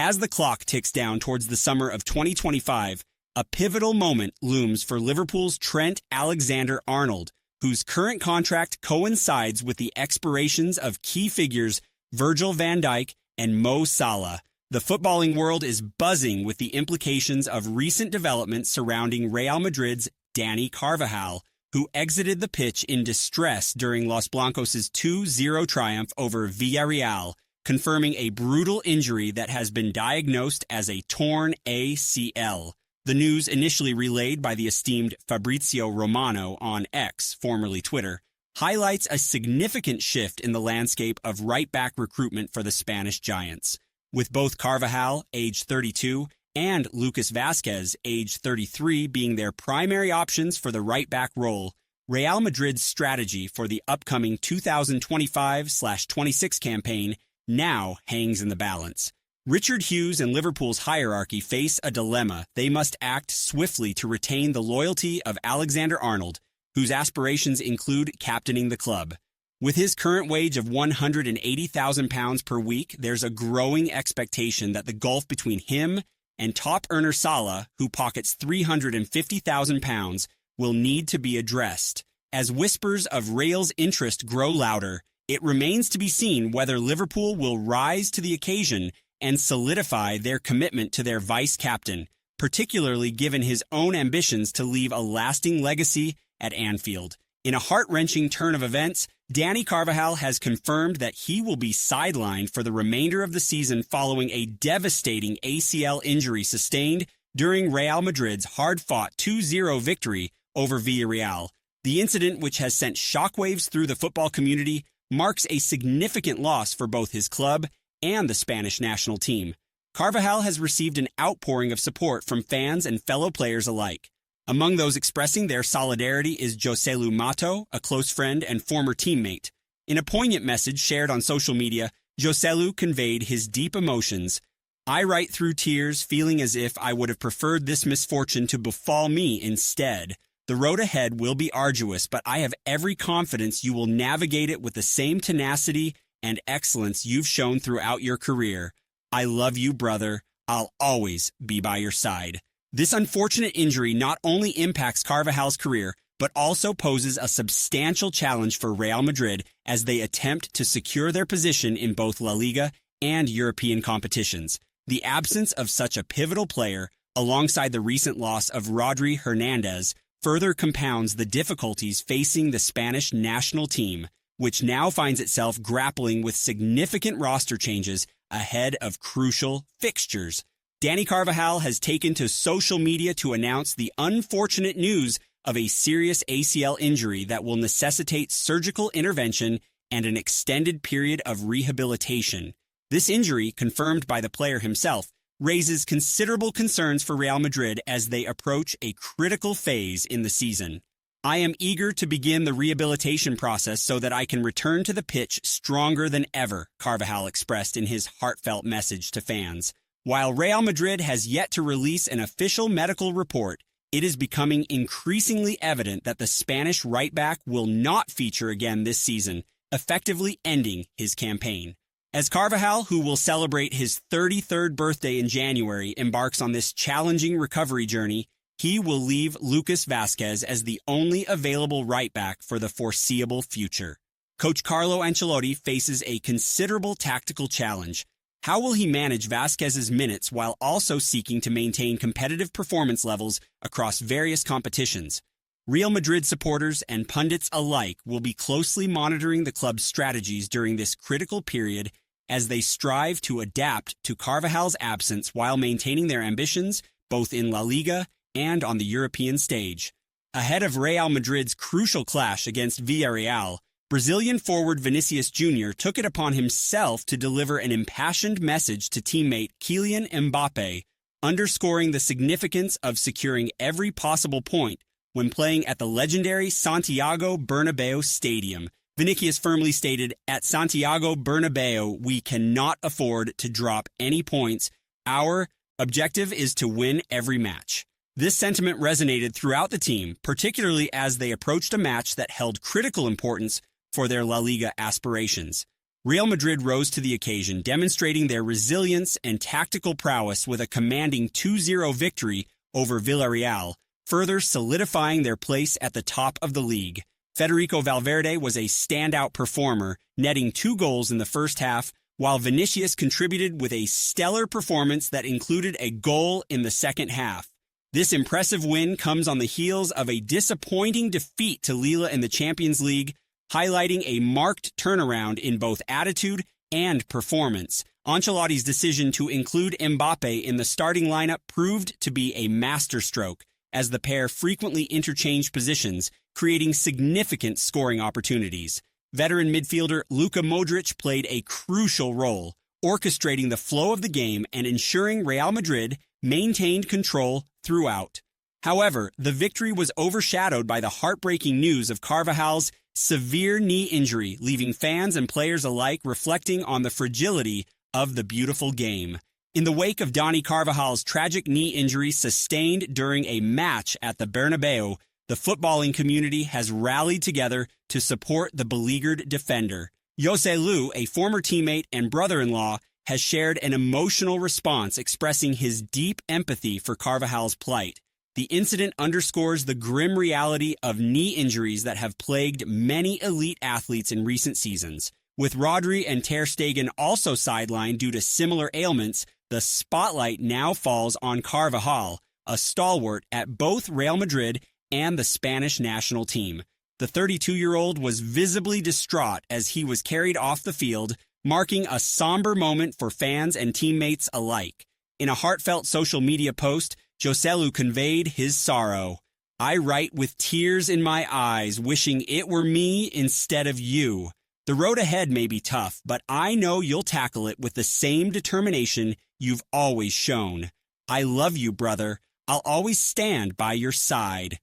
As the clock ticks down towards the summer of 2025, a pivotal moment looms for Liverpool's Trent Alexander-Arnold, whose current contract coincides with the expirations of key figures Virgil van Dijk and Mo Salah. The footballing world is buzzing with the implications of recent developments surrounding Real Madrid's Dani Carvajal, who exited the pitch in distress during Los Blancos' 2-0 triumph over Villarreal, confirming a brutal injury that has been diagnosed as a torn ACL. The news, initially relayed by the esteemed Fabrizio Romano on X, formerly Twitter, highlights a significant shift in the landscape of right-back recruitment for the Spanish Giants. With both Carvajal, age 32, and Lucas Vázquez, age 33, being their primary options for the right-back role, Real Madrid's strategy for the upcoming 2025/26 campaign now hangs in the balance. Richard Hughes and Liverpool's hierarchy face a dilemma. They must act swiftly to retain the loyalty of Alexander-Arnold, whose aspirations include captaining the club. With his current wage of £180,000 per week, there's a growing expectation that the gulf between him and top earner Salah, who pockets £350,000, will need to be addressed. As whispers of Real's interest grow louder, it remains to be seen whether Liverpool will rise to the occasion and solidify their commitment to their vice-captain, particularly given his own ambitions to leave a lasting legacy at Anfield. In a heart-wrenching turn of events, Dani Carvajal has confirmed that he will be sidelined for the remainder of the season following a devastating ACL injury sustained during Real Madrid's hard-fought 2-0 victory over Villarreal. The incident, which has sent shockwaves through the football community, marks a significant loss for both his club and the Spanish national team. Carvajal has received an outpouring of support from fans and fellow players alike. Among those expressing their solidarity is Joselu Mato, a close friend and former teammate. In a poignant message shared on social media, Joselu conveyed his deep emotions. "I write through tears, feeling as if I would have preferred this misfortune to befall me instead. The road ahead will be arduous, but I have every confidence you will navigate it with the same tenacity and excellence you've shown throughout your career. I love you, brother. I'll always be by your side." This unfortunate injury not only impacts Carvajal's career, but also poses a substantial challenge for Real Madrid as they attempt to secure their position in both La Liga and European competitions. The absence of such a pivotal player, alongside the recent loss of Rodri Hernandez, further compounds the difficulties facing the Spanish national team, which now finds itself grappling with significant roster changes ahead of crucial fixtures. Dani Carvajal has taken to social media to announce the unfortunate news of a serious ACL injury that will necessitate surgical intervention and an extended period of rehabilitation. This injury, confirmed by the player himself, raises considerable concerns for Real Madrid as they approach a critical phase in the season. "I am eager to begin the rehabilitation process so that I can return to the pitch stronger than ever," Carvajal expressed in his heartfelt message to fans. While Real Madrid has yet to release an official medical report, it is becoming increasingly evident that the Spanish right-back will not feature again this season, effectively ending his campaign. As Carvajal, who will celebrate his 33rd birthday in January, embarks on this challenging recovery journey, he will leave Lucas Vázquez as the only available right-back for the foreseeable future. Coach Carlo Ancelotti faces a considerable tactical challenge. How will he manage Vázquez's minutes while also seeking to maintain competitive performance levels across various competitions? Real Madrid supporters and pundits alike will be closely monitoring the club's strategies during this critical period as they strive to adapt to Carvajal's absence while maintaining their ambitions both in La Liga and on the European stage. Ahead of Real Madrid's crucial clash against Villarreal, Brazilian forward Vinicius Jr. took it upon himself to deliver an impassioned message to teammate Kylian Mbappe, underscoring the significance of securing every possible point when playing at the legendary Santiago Bernabéu Stadium. Vinicius firmly stated, "At Santiago Bernabéu, we cannot afford to drop any points. Our objective is to win every match." This sentiment resonated throughout the team, particularly as they approached a match that held critical importance for their La Liga aspirations. Real Madrid rose to the occasion, demonstrating their resilience and tactical prowess with a commanding 2-0 victory over Villarreal, further solidifying their place at the top of the league. Federico Valverde was a standout performer, netting 2 goals in the first half, while Vinicius contributed with a stellar performance that included a goal in the second half. This impressive win comes on the heels of a disappointing defeat to Lille in the Champions League, highlighting a marked turnaround in both attitude and performance. Ancelotti's decision to include Mbappe in the starting lineup proved to be a masterstroke, as the pair frequently interchanged positions, creating significant scoring opportunities. Veteran midfielder Luka Modric played a crucial role, orchestrating the flow of the game and ensuring Real Madrid maintained control throughout. However, the victory was overshadowed by the heartbreaking news of Carvajal's severe knee injury, leaving fans and players alike reflecting on the fragility of the beautiful game. In the wake of Dani Carvajal's tragic knee injury sustained during a match at the Bernabeu, the footballing community has rallied together to support the beleaguered defender. José Lu, a former teammate and brother-in-law, has shared an emotional response expressing his deep empathy for Carvajal's plight. The incident underscores the grim reality of knee injuries that have plagued many elite athletes in recent seasons. With Rodri and Ter Stegen also sidelined due to similar ailments, the spotlight now falls on Carvajal, a stalwart at both Real Madrid and the Spanish national team. The 32-year-old was visibly distraught as he was carried off the field, marking a somber moment for fans and teammates alike. In a heartfelt social media post, José Lu conveyed his sorrow. "I write with tears in my eyes, wishing it were me instead of you. The road ahead may be tough, but I know you'll tackle it with the same determination you've always shown. I love you, brother. I'll always stand by your side."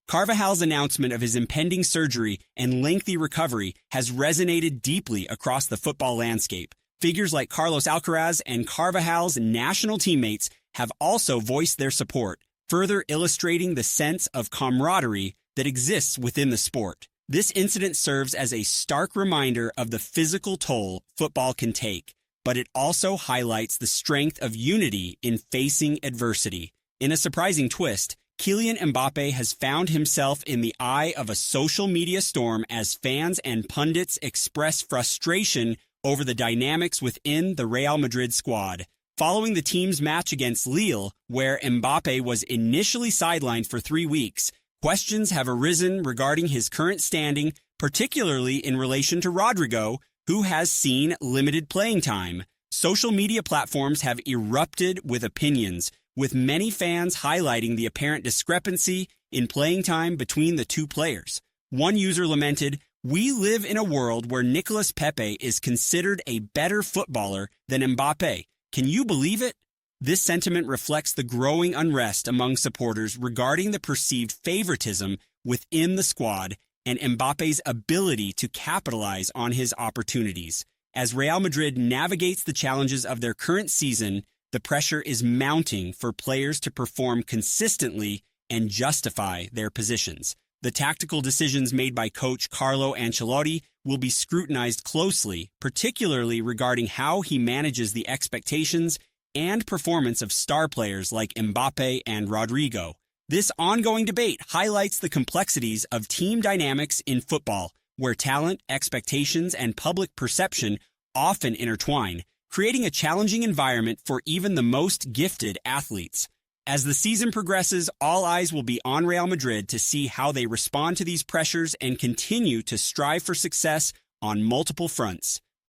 Carvajal's announcement of his impending surgery and lengthy recovery has resonated deeply across the football landscape. Figures like Carlos Alcaraz and Carvajal's national teammates have also voiced their support, further illustrating the sense of camaraderie that exists within the sport. This incident serves as a stark reminder of the physical toll football can take, but it also highlights the strength of unity in facing adversity. In a surprising twist, Kylian Mbappe has found himself in the eye of a social media storm as fans and pundits express frustration over the dynamics within the Real Madrid squad. Following the team's match against Lille, where Mbappe was initially sidelined for 3 weeks, questions have arisen regarding his current standing, particularly in relation to Rodrigo, who has seen limited playing time. Social media platforms have erupted with opinions, with many fans highlighting the apparent discrepancy in playing time between the two players. One user lamented, "We live in a world where Nicolas Pepe is considered a better footballer than Mbappe. Can you believe it?" This sentiment reflects the growing unrest among supporters regarding the perceived favoritism within the squad and Mbappe's ability to capitalize on his opportunities. As Real Madrid navigates the challenges of their current season, the pressure is mounting for players to perform consistently and justify their positions. The tactical decisions made by coach Carlo Ancelotti will be scrutinized closely, particularly regarding how he manages the expectations and performance of star players like Mbappe and Rodrigo. This ongoing debate highlights the complexities of team dynamics in football, where talent, expectations, and public perception often intertwine, creating a challenging environment for even the most gifted athletes. As the season progresses, all eyes will be on Real Madrid to see how they respond to these pressures and continue to strive for success on multiple fronts.